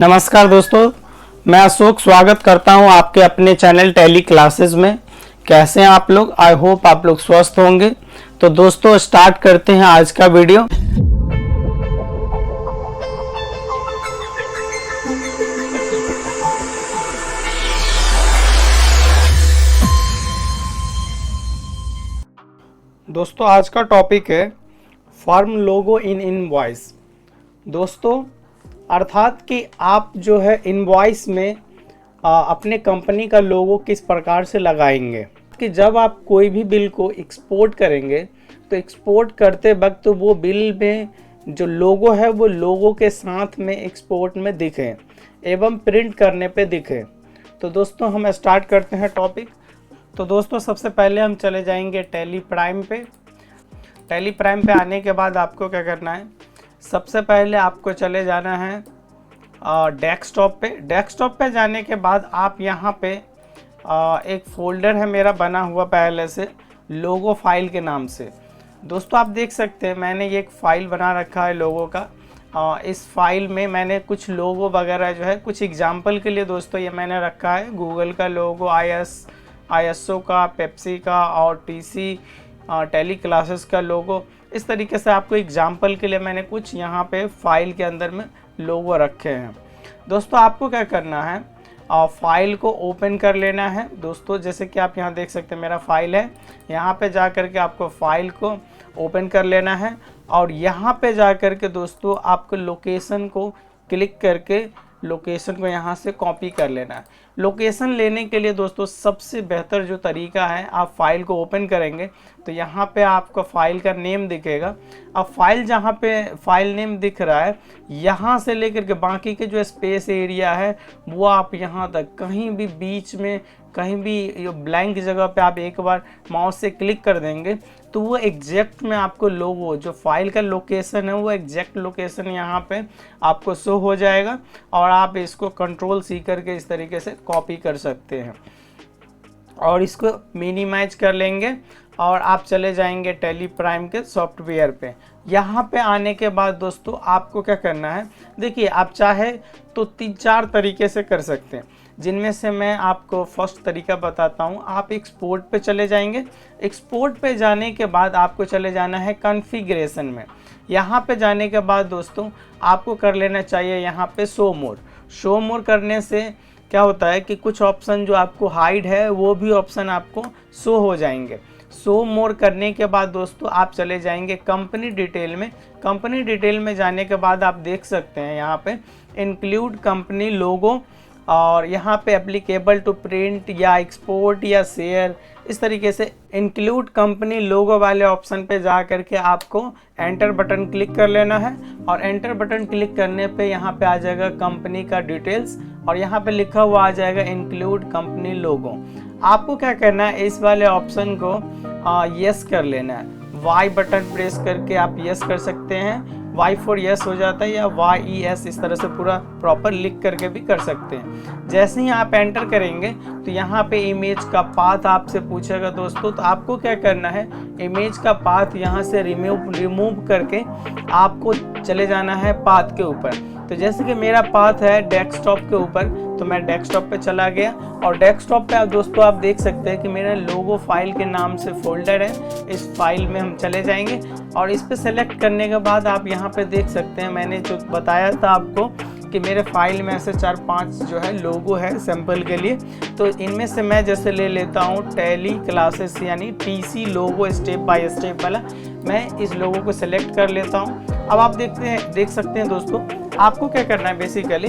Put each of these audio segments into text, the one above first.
नमस्कार दोस्तों, मैं अशोक स्वागत करता हूं आपके अपने चैनल टैली क्लासेस में। कैसे हैं आप लोग? आई होप आप लोग स्वस्थ होंगे। तो दोस्तों स्टार्ट करते हैं आज का वीडियो। दोस्तों आज का टॉपिक है फर्म लोगो इन इनवॉइस। दोस्तों अर्थात कि आप जो है इनवॉइस में अपने कंपनी का लोगो किस प्रकार से लगाएंगे कि जब आप कोई भी बिल को एक्सपोर्ट करेंगे तो एक्सपोर्ट करते वक्त तो वो बिल में जो लोगो है वो लोगो के साथ में एक्सपोर्ट में दिखे एवं प्रिंट करने पे दिखे। तो दोस्तों हम स्टार्ट करते हैं टॉपिक। तो दोस्तों सबसे पहले हम चले जाएंगे टैली प्राइम पे। टैली प्राइम पे आने के बाद आपको क्या करना है, सबसे पहले आपको चले जाना है डेस्कटॉप पे। डेस्कटॉप पे जाने के बाद आप यहाँ पे एक फ़ोल्डर है मेरा बना हुआ पहले से लोगो फाइल के नाम से। दोस्तों आप देख सकते हैं मैंने ये एक फ़ाइल बना रखा है लोगो का। इस फाइल में मैंने कुछ लोगो वगैरह जो है कुछ एग्जांपल के लिए दोस्तों ये मैंने रखा है। गूगल का लोगो, ISO का, पेप्सी का और TC टैली क्लासेस का लोगो। इस तरीके से आपको एग्जांपल के लिए मैंने कुछ यहाँ पे फाइल के अंदर में लोगो रखे हैं। दोस्तों आपको क्या करना है, फाइल को ओपन कर लेना है। दोस्तों जैसे कि आप यहाँ देख सकते हैं मेरा फाइल है, यहाँ पे जा कर के आपको फाइल को ओपन कर लेना है और यहाँ पे जा कर के दोस्तों आपको लोकेशन को क्लिक करके लोकेशन को यहाँ से कॉपी कर लेना है। लोकेशन लेने के लिए दोस्तों सबसे बेहतर जो तरीका है, आप फाइल को ओपन करेंगे तो यहाँ पे आपको फाइल का नेम दिखेगा। अब फाइल जहाँ पे फाइल नेम दिख रहा है यहाँ से लेकर के बाकी के जो स्पेस एरिया है वो आप यहाँ तक कहीं भी बीच में कहीं भी ब्लैंक जगह पे आप एक बार माउस से क्लिक कर देंगे तो वो एग्जैक्ट में आपको लोगो जो फाइल का लोकेशन है वो एग्जैक्ट लोकेशन यहाँ पे आपको शो हो जाएगा और आप इसको Ctrl+C करके इस तरीके से कॉपी कर सकते हैं और इसको मिनिमाइज कर लेंगे और आप चले जाएंगे टैली प्राइम के सॉफ्टवेयर पे। यहाँ पे आने के बाद दोस्तों आपको क्या करना है, देखिए आप चाहे तो 3-4 तरीके से कर सकते हैं, जिनमें से मैं आपको फर्स्ट तरीका बताता हूँ। आप एक्सपोर्ट पे चले जाएंगे। एक्सपोर्ट पे जाने के बाद आपको चले जाना है कॉन्फ़िगरेशन में। यहाँ पे जाने के बाद दोस्तों आपको कर लेना चाहिए यहाँ पे शो मोर। शो मोर करने से क्या होता है कि कुछ ऑप्शन जो आपको हाइड है वो भी ऑप्शन आपको शो हो जाएंगे। शो मोर करने के बाद दोस्तों आप चले जाएंगे कंपनी डिटेल में। कंपनी डिटेल में जाने के बाद आप देख सकते हैं यहाँ पे इंक्लूड कंपनी लोगो और यहाँ पे एप्लीकेबल टू प्रिंट या एक्सपोर्ट या शेयर, इस तरीके से इंक्लूड कंपनी लोगो वाले ऑप्शन पे जा करके आपको एंटर बटन क्लिक कर लेना है और एंटर बटन क्लिक करने पे यहाँ पे आ जाएगा कंपनी का डिटेल्स और यहाँ पे लिखा हुआ आ जाएगा इंक्लूड कंपनी लोगो। आपको क्या करना है, इस वाले ऑप्शन को यस कर लेना है। वाई बटन प्रेस करके आप यस कर सकते हैं, Y for यस हो जाता है या YES, इस तरह से पूरा प्रॉपर लिख करके भी कर सकते हैं। जैसे ही आप एंटर करेंगे तो यहाँ पे इमेज का पाथ आपसे पूछेगा दोस्तों, तो आपको क्या करना है, इमेज का पाथ यहाँ से रिमूव करके आपको चले जाना है पाथ के ऊपर। तो जैसे कि मेरा पाथ है डेस्कटॉप के ऊपर तो मैं डेस्कटॉप पे चला गया और डेस्कटॉप पे आप दोस्तों आप देख सकते हैं कि मेरा लोगो फाइल के नाम से फोल्डर है। इस फाइल में हम चले जाएंगे और इस पे सेलेक्ट करने के बाद आप यहाँ पे देख सकते हैं मैंने जो बताया था आपको कि मेरे फाइल में ऐसे 4-5 जो है लोगो है सैंपल के लिए। तो इनमें से मैं जैसे ले लेता हूँ टैली क्लासेस यानी TC logo step by step वाला, मैं इस लोगो को सिलेक्ट कर लेता हूँ। अब आप देख सकते हैं दोस्तों आपको क्या करना है, बेसिकली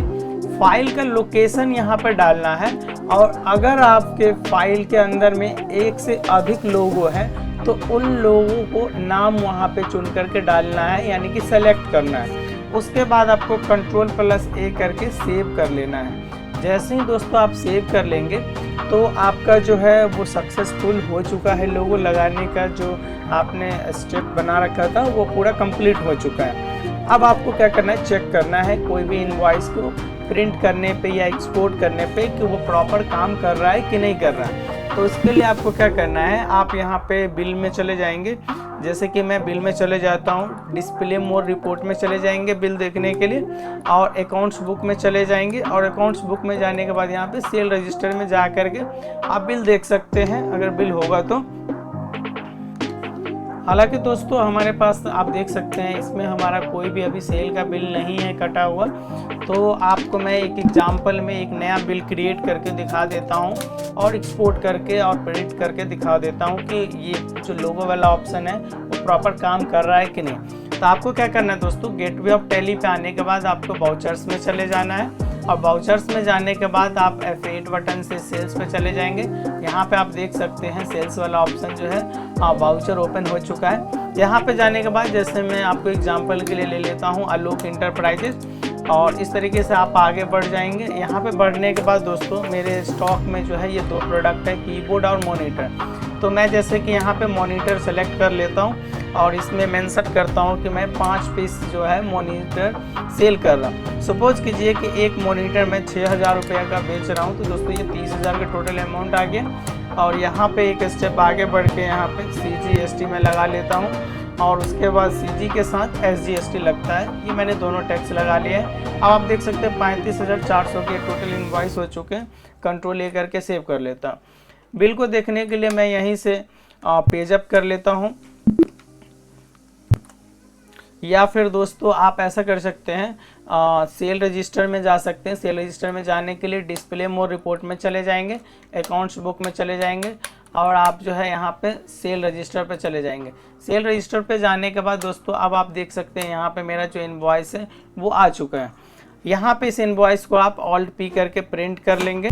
फाइल का लोकेशन यहाँ पर डालना है और अगर आपके फाइल के अंदर में एक से अधिक लोगो है तो उन लोगों को नाम वहाँ पे चुन करके डालना है, यानी कि सेलेक्ट करना है। उसके बाद आपको Ctrl+A करके सेव कर लेना है। जैसे ही दोस्तों आप सेव कर लेंगे तो आपका जो है वो सक्सेसफुल हो चुका है। लोगो लगाने का जो आपने स्टेप बना रखा था वो पूरा कंप्लीट हो चुका है। अब आपको क्या करना है, चेक करना है कोई भी इनवॉइस को प्रिंट करने पे या एक्सपोर्ट करने पे कि वो प्रॉपर काम कर रहा है कि नहीं कर रहा है। तो उसके लिए आपको क्या करना है, आप यहाँ पे बिल में चले जाएंगे। जैसे कि मैं बिल में चले जाता हूँ, डिस्प्ले मोर रिपोर्ट में चले जाएंगे बिल देखने के लिए, और अकाउंट्स बुक में चले जाएंगे। और अकाउंट्स बुक में जाने के बाद यहाँ पे सेल रजिस्टर में जा करके आप बिल देख सकते हैं अगर बिल होगा तो। हालांकि दोस्तों हमारे पास आप देख सकते हैं इसमें हमारा कोई भी अभी सेल का बिल नहीं है कटा हुआ। तो आपको मैं एक एग्जांपल में एक नया बिल क्रिएट करके दिखा देता हूं और एक्सपोर्ट करके और प्रिंट करके दिखा देता हूं कि ये जो लोगो वाला ऑप्शन है वो प्रॉपर काम कर रहा है कि नहीं। तो आपको क्या करना है दोस्तों, गेटवे ऑफ टैली पे आने के बाद आपको वाउचर्स में चले जाना है, और वाउचर्स में जाने के बाद आप F8 बटन से सेल्स पे चले जाएंगे। यहाँ पे आप देख सकते हैं सेल्स वाला ऑप्शन जो है वाउचर ओपन हो चुका है। यहाँ पे जाने के बाद जैसे मैं आपको एग्जांपल के लिए ले लेता हूँ आलोक इंटरप्राइजेज, और इस तरीके से आप आगे बढ़ जाएंगे। यहाँ पे बढ़ने के बाद दोस्तों मेरे स्टॉक में जो है ये 2 प्रोडक्ट है, कीबोर्ड और मॉनिटर। तो मैं जैसे कि यहाँ पे मॉनिटर सेलेक्ट कर लेता हूँ और इसमें मेंशन करता हूँ कि मैं 5 पीस जो है मॉनिटर सेल कर रहा हूँ। सपोज कीजिए कि एक मॉनिटर मैं 6000 रुपये का बेच रहा हूँ, तो दोस्तों ये 30,000 का टोटल अमाउंट आ गया। और यहाँ पे एक स्टेप आगे बढ़ के यहाँ पे CGST में लगा लेता हूँ, और उसके बाद CG के साथ SGST लगता है। ये मैंने दोनों टैक्स लगा लिए हैं। अब आप देख सकते हैं 35,400 के टोटल इनवॉइस हो चुके हैं। कंट्रोल A करके सेव कर लेता हूँ। बिल को देखने के लिए मैं यहीं से पेज अप कर लेता हूँ, या फिर दोस्तों आप ऐसा कर सकते हैं सेल रजिस्टर में जा सकते हैं। सेल रजिस्टर में जाने के लिए डिस्प्ले मोर रिपोर्ट में चले जाएंगे, अकाउंट्स बुक में चले जाएंगे, और आप जो है यहाँ पे सेल रजिस्टर पे चले जाएंगे। सेल रजिस्टर पे जाने के बाद दोस्तों अब आप देख सकते हैं यहाँ पे मेरा जो इनवॉइस है वो आ चुका है। यहाँ पे इस इनवॉइस को आप Alt P करके प्रिंट कर लेंगे।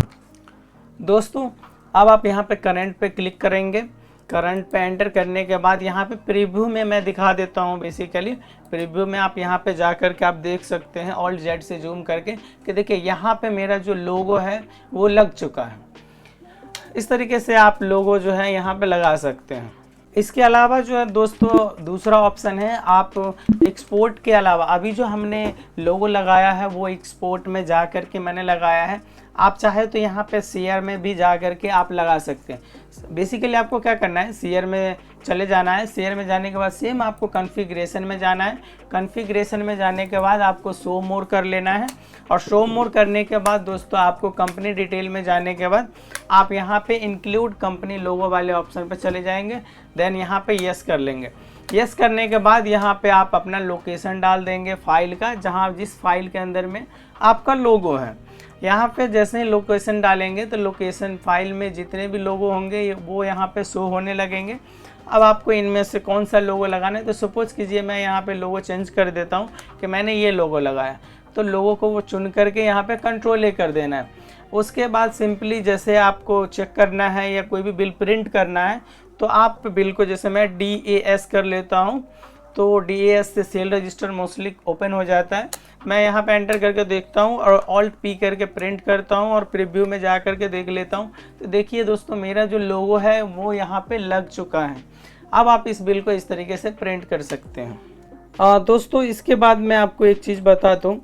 दोस्तों अब आप यहाँ पे करंट पे क्लिक करेंगे। करंट पे एंटर करने के बाद यहाँ पे प्रीव्यू में मैं दिखा देता हूँ। बेसिकली प्रीव्यू में आप यहाँ पे जा कर के आप देख सकते हैं Alt Z से जूम करके कि देखिए यहाँ पे मेरा जो लोगो है वो लग चुका है। इस तरीके से आप लोगो जो है यहाँ पे लगा सकते हैं। इसके अलावा जो है दोस्तों दूसरा ऑप्शन है, आप एक्सपोर्ट के अलावा अभी जो हमने लोगो लगाया है वो एक्सपोर्ट में जा कर के मैंने लगाया है। आप चाहे तो यहाँ पे शेयर में भी जा कर के आप लगा सकते हैं। बेसिकली आपको क्या करना है, शेयर में चले जाना है। शेयर में जाने के बाद सेम आपको कॉन्फ़िगरेशन में जाना है। कॉन्फ़िगरेशन में जाने के बाद आपको शो मोर कर लेना है, और शो मोर करने के बाद दोस्तों आपको कंपनी डिटेल में जाने के बाद आप यहाँ पे इंक्लूड कंपनी लोगो वाले ऑप्शन पे चले जाएंगे। देन यहाँ पे यस कर लेंगे। यस करने के बाद यहाँ पे आप अपना लोकेशन डाल देंगे फाइल का, जहाँ जिस फाइल के अंदर में आपका लोगो है। यहाँ पे जैसे ही लोकेशन डालेंगे तो लोकेशन फाइल में जितने भी लोगो होंगे वो यहाँ पे शो होने लगेंगे। अब आपको इनमें से कौन सा लोगो लगाना है, तो सपोज कीजिए मैं यहाँ पे लोगो चेंज कर देता हूँ कि मैंने ये लोगो लगाया, तो लोगो को वो चुन करके यहाँ पे कंट्रोल A कर देना है। उसके बाद सिंपली जैसे आपको चेक करना है या कोई भी बिल प्रिंट करना है, तो आप बिल को जैसे मैं DAS कर लेता हूँ, तो DAS से सेल रजिस्टर मोस्टली ओपन हो जाता है। मैं यहाँ पे एंटर करके देखता हूँ और Alt P करके प्रिंट करता हूँ और प्रीव्यू में जा करके देख लेता हूँ। तो देखिए दोस्तों मेरा जो लोगो है वो यहाँ पे लग चुका है। अब आप इस बिल को इस तरीके से प्रिंट कर सकते हैं। दोस्तों इसके बाद मैं आपको एक चीज़ बता दूँ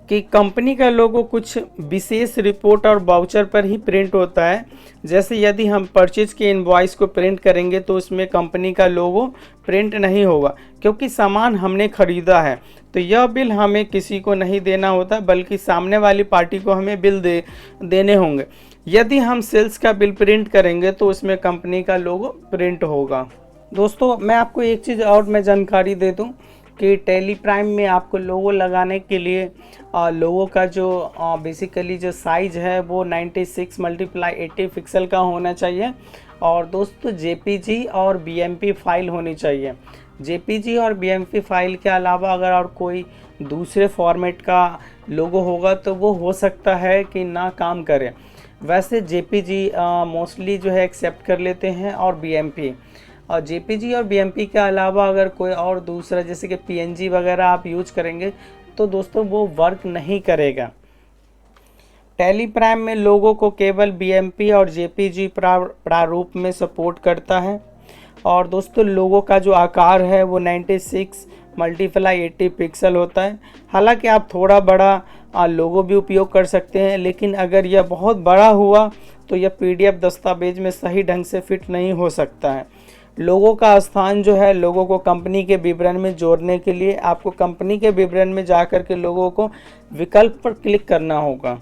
कि कंपनी का लोगो कुछ विशेष रिपोर्ट और वाउचर पर ही प्रिंट होता है। जैसे यदि हम परचेज के इनवॉइस को प्रिंट करेंगे तो उसमें कंपनी का लोगो प्रिंट नहीं होगा, क्योंकि सामान हमने खरीदा है। तो यह बिल हमें किसी को नहीं देना होता, बल्कि सामने वाली पार्टी को हमें बिल देने होंगे। यदि हम सेल्स का बिल प्रिंट करेंगे तो उसमें कंपनी का लोगो प्रिंट होगा। दोस्तों मैं आपको एक चीज़ और मैं जानकारी दे दूं कि टैली प्राइम में आपको लोगो लगाने के लिए लोगो का जो बेसिकली जो साइज़ है वो 96x80 पिक्सल का होना चाहिए। और दोस्तों JPG और BMP फाइल होनी चाहिए। JPG और BMP फाइल के अलावा अगर और कोई दूसरे फॉर्मेट का लोगो होगा तो वो हो सकता है कि ना काम करे। वैसे JPG मोस्टली जो है एक्सेप्ट कर लेते हैं, और BMP और JPG और BMP के अलावा अगर कोई और दूसरा जैसे कि PNG वगैरह आप यूज करेंगे तो दोस्तों वो वर्क नहीं करेगा। टैली प्राइम में लोगों को केवल BMP और JPG प्रारूप में सपोर्ट करता है। और दोस्तों लोगों का जो आकार है वो 96x80 पिक्सल होता है। हालांकि आप थोड़ा बड़ा लोगो भी उपयोग कर सकते हैं, लेकिन अगर यह बहुत बड़ा हुआ तो यह PDF दस्तावेज में सही ढंग से फिट नहीं हो सकता है। लोगों का स्थान जो है लोगों को कंपनी के विवरण में जोड़ने के लिए आपको कंपनी के विवरण में जाकर के लोगों को विकल्प पर क्लिक करना होगा।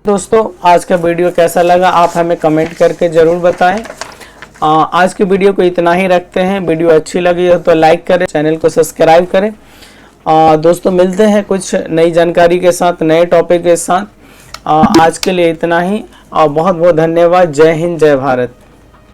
दोस्तों आज का वीडियो कैसा लगा आप हमें कमेंट करके ज़रूर बताएं। आज की वीडियो को इतना ही रखते हैं। वीडियो अच्छी लगी हो तो लाइक करें, चैनल को सब्सक्राइब करें। दोस्तों मिलते हैं कुछ नई जानकारी के साथ, नए टॉपिक के साथ। आज के लिए इतना ही और बहुत बहुत धन्यवाद। जय हिंद, जय भारत।